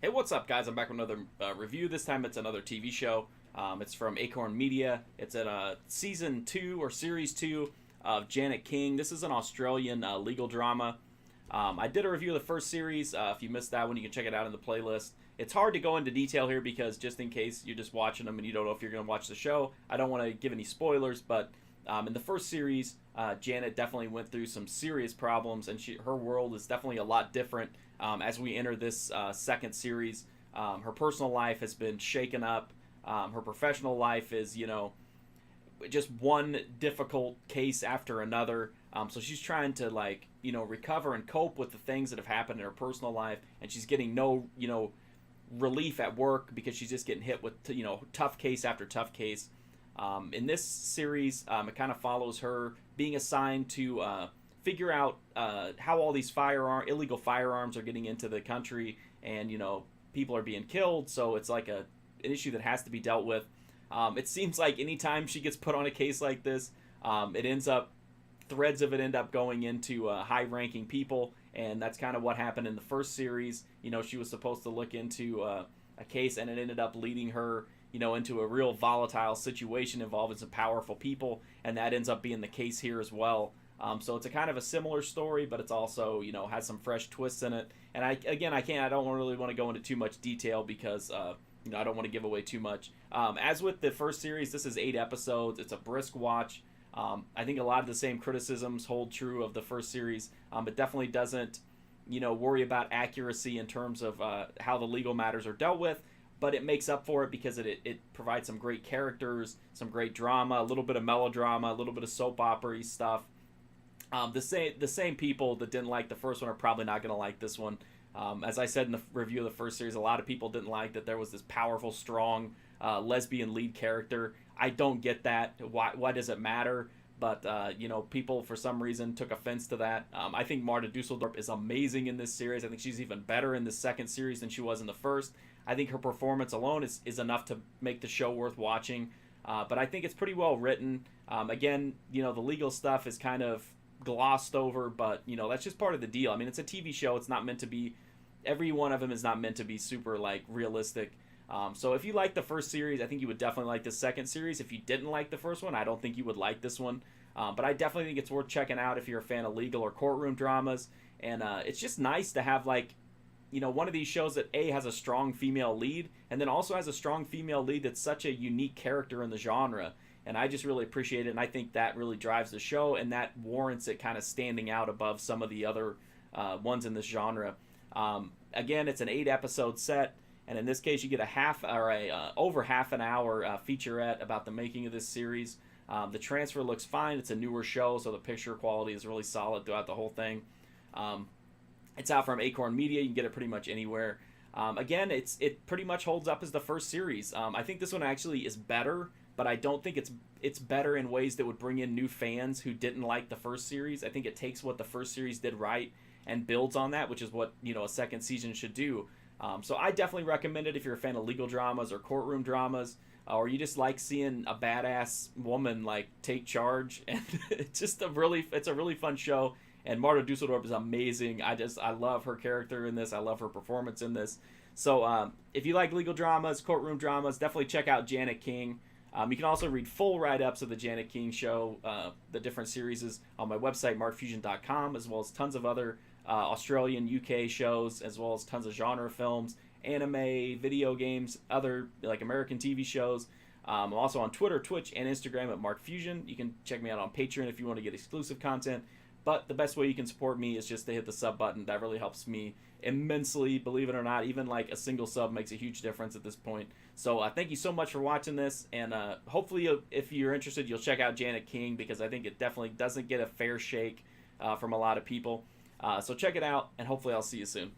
Hey, what's up, guys? I'm back with another review. This time it's another TV show. It's from Acorn Media. It's at season 2 or series 2 of Janet King. This is an Australian legal drama. I did a review of the first series. If you missed that one, you can check it out in the playlist. It's hard to go into detail here because just in case you're just watching them and you don't know if you're going to watch the show, I don't want to give any spoilers, but in the first series, Janet definitely went through some serious problems, and her world is definitely a lot different as we enter this second series. Her personal life has been shaken up. Her professional life is, just one difficult case after another. So she's trying to, recover and cope with the things that have happened in her personal life, and she's getting no, relief at work because she's just getting hit with, tough case after tough case. In this series, it kind of follows her being assigned to figure out how all these illegal firearms are getting into the country, and people are being killed. So it's like an issue that has to be dealt with. It seems like anytime she gets put on a case like this, threads of it end up going into high-ranking people, and that's kind of what happened in the first series. She was supposed to look into a case, and it ended up leading her into a real volatile situation involving some powerful people, and that ends up being the case here as well. So it's a kind of a similar story, but it's also, has some fresh twists in it. And I don't really want to go into too much detail because, I don't want to give away too much. As with the first series, this is 8 episodes. It's a brisk watch. I think a lot of the same criticisms hold true of the first series. It definitely doesn't, worry about accuracy in terms of how the legal matters are dealt with. But it makes up for it because it provides some great characters, some great drama, a little bit of melodrama, a little bit of soap opera-y stuff. The same people that didn't like the first one are probably not going to like this one. As I said in the review of the first series, a lot of people didn't like that there was this powerful, strong lesbian lead character. I don't get that. Why does it matter? But, people for some reason took offense to that. I think Marta Dusseldorp is amazing in this series. I think she's even better in the second series than she was in the first. I think her performance alone is enough to make the show worth watching. But I think it's pretty well written. Again, the legal stuff is kind of glossed over, but, that's just part of the deal. I mean, it's a TV show. It's not meant to be, every one of them is not meant to be super, realistic. So if you like the first series, I think you would definitely like the second series. If you didn't like the first one, I don't think you would like this one. But I definitely think it's worth checking out if you're a fan of legal or courtroom dramas. And it's just nice to have, one of these shows that has a strong female lead, and then also has a strong female lead that's such a unique character in the genre. And I just really appreciate it, and I think that really drives the show, and that warrants it kind of standing out above some of the other ones in this genre. Again, it's an 8-episode set, and in this case, you get over half an hour featurette about the making of this series. The transfer looks fine. It's a newer show, so the picture quality is really solid throughout the whole thing. It's out from Acorn Media. You can get it pretty much anywhere. Again, it pretty much holds up as the first series. I think this one actually is better, but I don't think it's better in ways that would bring in new fans who didn't like the first series. I think it takes what the first series did right and builds on that, which is what a second season should do. So I definitely recommend it if you're a fan of legal dramas or courtroom dramas, or you just like seeing a badass woman take charge. And it's a really fun show. And Marta Dusseldorp is amazing. I love her character in this. I love her performance in this. So if you like legal dramas, courtroom dramas, definitely check out Janet King. You can also read full write-ups of the Janet King show, the different series, on my website, markfusion.com, as well as tons of other Australian, UK shows, as well as tons of genre films, anime, video games, other American TV shows. I'm also on Twitter, Twitch, and Instagram at markfusion. You can check me out on Patreon if you want to get exclusive content. But the best way you can support me is just to hit the sub button. That really helps me immensely, believe it or not. Even a single sub makes a huge difference at this point. So thank you so much for watching this. And hopefully, if you're interested, you'll check out Janet King, because I think it definitely doesn't get a fair shake from a lot of people. So check it out, and hopefully I'll see you soon.